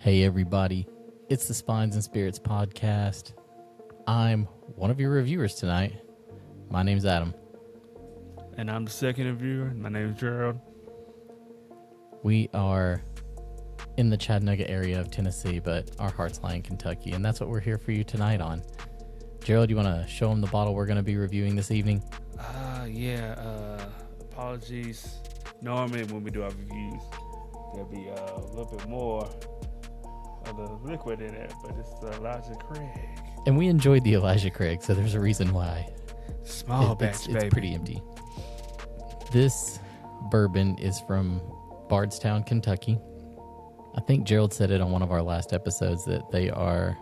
Hey everybody, it's the Spines and Spirits podcast. I'm one of your reviewers tonight. My name's Adam. And I'm the second reviewer. My name is Gerald. We are in the Chattanooga area of Tennessee, but our hearts lie in Kentucky, and that's what we're here for you tonight on. Gerald, you want to show them the bottle we're going to be reviewing this evening? Apologies. Normally when we do our reviews, there'll be a little bit more of the liquid in it, but it's the Elijah Craig. And we enjoyed the Elijah Craig, so there's a reason why. Small batch, baby. It's pretty empty. This bourbon is from Bardstown, Kentucky. I think Gerald said it on one of our last episodes that they are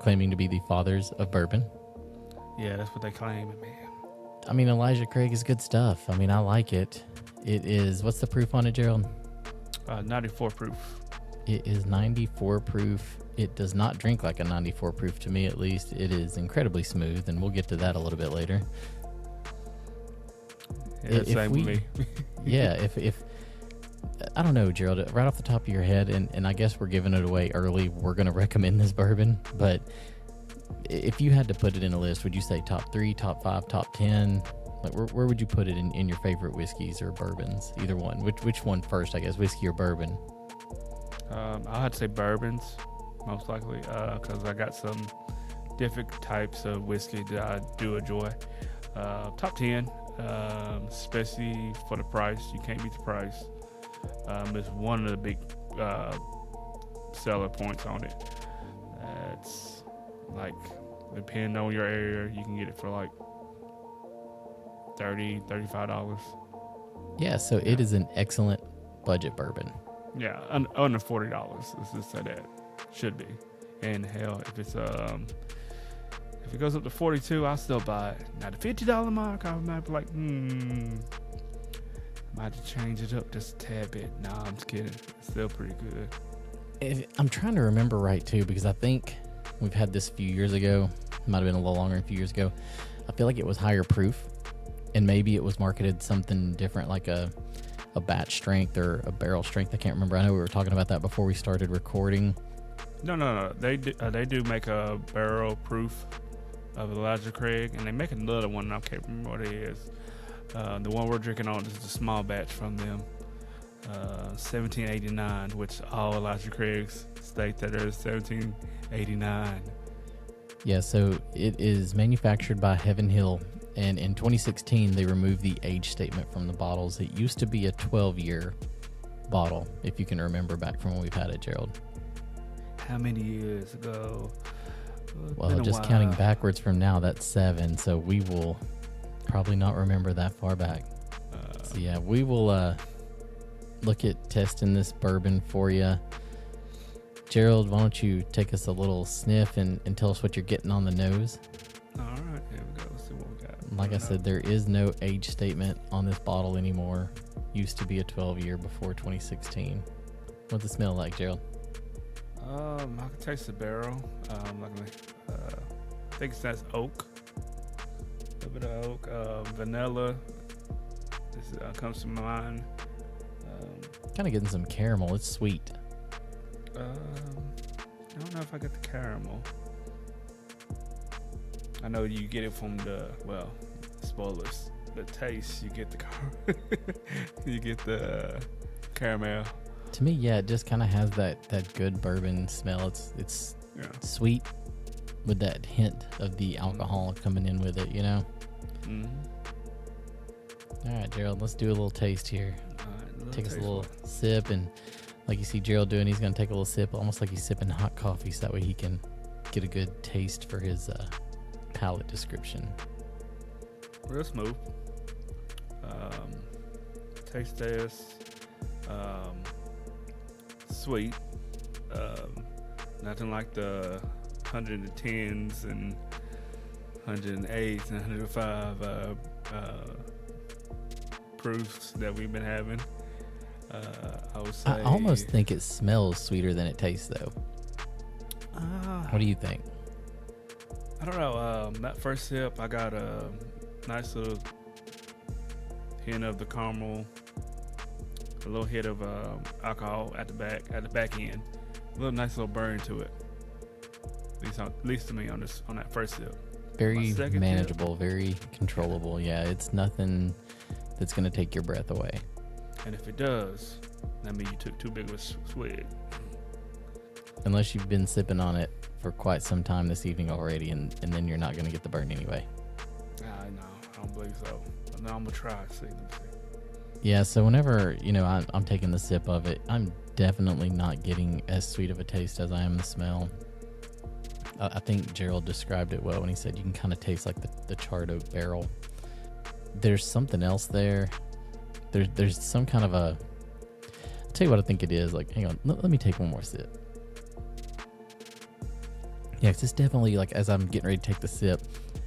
claiming to be the fathers of bourbon. Yeah, that's what they claim, man. I mean, Elijah Craig is good stuff. I mean, I like it. It is, what's the proof on it, Gerald? 94 proof. It is 94 proof. It does not drink like a 94 proof to me, at least. It is incredibly smooth, and we'll get to that a little bit later. Yeah, same with me. if I don't know, Gerald, right off the top of your head, and I guess we're giving it away early, we're going to recommend this bourbon, but if you had to put it in a list, would you say top 3, top 5, top 10? Like where would you put it in your favorite whiskeys or bourbons? Either one. Which one first, I guess, whiskey or bourbon? I'd say bourbons, most likely, because I got some different types of whiskey that I do enjoy. Top 10, especially for the price. You can't beat the price. It's one of the big seller points on it. It's like, depending on your area, you can get it for like $30, $35. Yeah, so it is an excellent budget bourbon. Yeah, under $40. Let's just say that. Should be. And hell, if it goes up to 42, I'll still buy it. Now the $50 mark, I might be like, I might have to change it up just a tad bit. Nah, I'm just kidding. It's still pretty good. I'm trying to remember right too, because I think we've had this a few years ago. It might have been a little longer, a few years ago. I feel like it was higher proof, and maybe it was marketed something different, like a batch strength or a barrel strength. I can't remember. I know we were talking about that before we started recording. No. They do make a barrel proof of Elijah Craig, and they make another one. I can't remember what it is. The one we're drinking on is a small batch from them, 1789, which all Elijah Craigs state that it is 1789. Yeah, so it is manufactured by Heaven Hill, and in 2016 they removed the age statement from the bottles. It used to be a 12-year bottle, if you can remember back from when we've had it, Gerald. How many years ago? Well, just counting backwards from now, that's 7, so we will probably not remember that far back. So yeah, we will look at testing this bourbon for you. Gerald, why don't you take us a little sniff and tell us what you're getting on the nose? All right, here we go. Let's see what we got. Like I said, there is no age statement on this bottle anymore. Used to be a 12-year before 2016. What's it smell like, Gerald? I can taste the barrel. I think it says oak. A little bit of oak. Vanilla. This comes to mind. Kind of getting some caramel. It's sweet. I don't know if I get the caramel. I know you get it from spoilers. The taste, you get the caramel. To me, yeah, it just kind of has that good bourbon smell. It's sweet with that hint of the alcohol coming in with it, you know? Mm-hmm. All right, Gerald, let's do a little taste here. All right, take us a little sip, and like you see Gerald doing, he's going to take a little sip, almost like he's sipping hot coffee, so that way he can get a good taste for his palate description. Real smooth. Taste this. Sweet. Nothing like the 110s and 108s and 105 proofs that we've been having. I would say. I almost think it smells sweeter than it tastes, though. What do you think? I don't know. That first sip, I got a nice little hint of the caramel, a little hit of alcohol at the back end. nice little burn to it. At least to me on that first sip. Very manageable, very controllable. Yeah, it's nothing that's going to take your breath away. And if it does, that means you took too big of a swig. Unless you've been sipping on it for quite some time this evening already, and then you're not going to get the burn anyway. No, I don't believe so. No, I'm going to try. See. Yeah, so whenever, I'm taking the sip of it, I'm definitely not getting as sweet of a taste as I am the smell. I think Gerald described it well when he said you can kind of taste like the charred oak barrel. There's something else there. There's some kind of a... I'll tell you what I think it is. Like, hang on, let me take one more sip. Yeah, it's just definitely, like, as I'm getting ready to take the sip,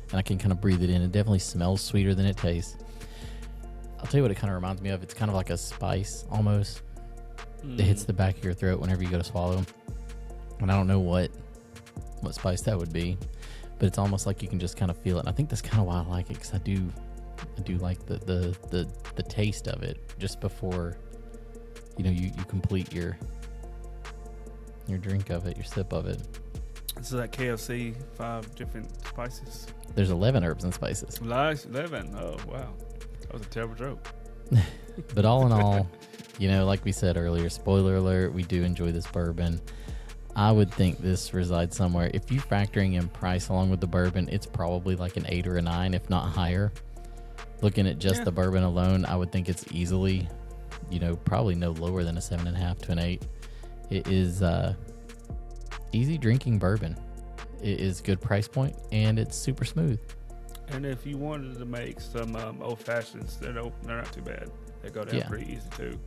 and I can kind of breathe it in, it definitely smells sweeter than it tastes. I'll tell you what it kind of reminds me of. It's kind of like a spice, almost. It hits the back of your throat whenever you go to swallow. And I don't know what spice that would be, but it's almost like you can just kind of feel it. And I think that's kind of why I like it, because I do like the taste of it just before you complete your drink of it, your sip of it. So that KFC 5 different spices. There's 11 herbs and spices. 11. Oh wow, that was a terrible joke. But all in all, like we said earlier, spoiler alert, we do enjoy this bourbon. I would think this resides somewhere. If you're factoring in price along with the bourbon, it's probably like an 8 or a 9, if not higher. Looking at just the bourbon alone, I would think it's easily, probably no lower than a 7.5 to an 8. It is easy drinking bourbon. It is good price point, and it's super smooth. And if you wanted to make some old fashions, they're not too bad. They go down pretty easy too.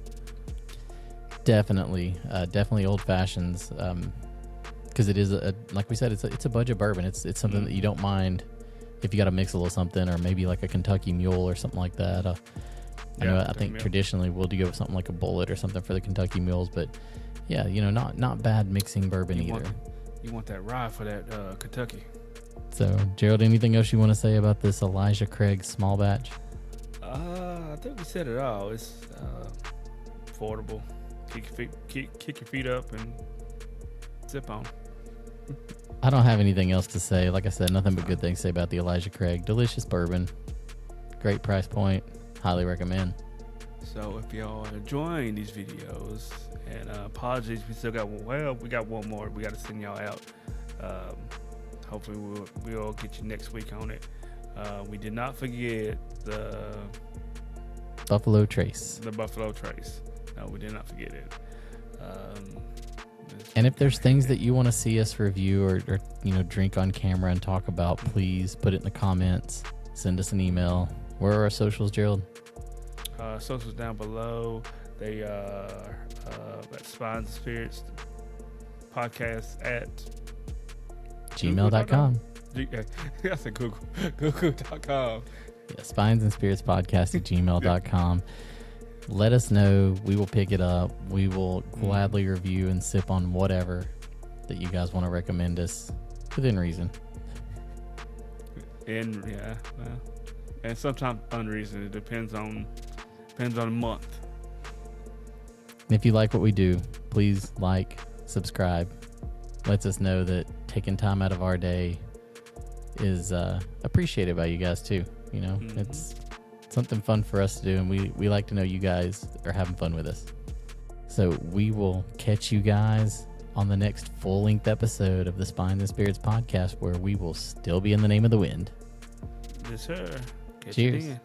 Definitely old fashions. Because it is like we said, it's a budget bourbon. It's something that you don't mind if you got to mix a little something, or maybe like a Kentucky Mule or something like that. I think traditionally we'll go with something like a Bullet or something for the Kentucky Mules, but yeah, not bad mixing bourbon either. You want that rye for that Kentucky. So, Gerald, anything else you want to say about this Elijah Craig small batch? I think we said it all. It's affordable. Kick your feet up and sip on. I don't have anything else to say. Like I said, nothing but good things to say about the Elijah Craig. Delicious bourbon. Great price point. Highly recommend. So if y'all are enjoying these videos, and apologies, we got one more we got to send y'all out. Hopefully we'll get you next week on it. We did not forget the Buffalo Trace. The Buffalo Trace. No, we did not forget it. And if there's things that you want to see us review or drink on camera and talk about, please put it in the comments. Send us an email. Where are our socials, Gerald? Socials down below. They are at Spines and Spirits Podcast at gmail.com. I said Google.com. Yeah, Spines and Spirits Podcast at gmail.com. Let us know. We will pick it up. We will gladly review and sip on whatever that you guys want to recommend us within reason. And and sometimes unreason. It depends on the month. If you like what we do, please like, subscribe. Lets us know that taking time out of our day is appreciated by you guys too. It's something fun for us to do, and we like to know you guys are having fun with us. So we will catch you guys on the next full-length episode of the Spines and Spirits Podcast, where we will still be in the name of the wind. Yes, sir. Catch Cheers. you then.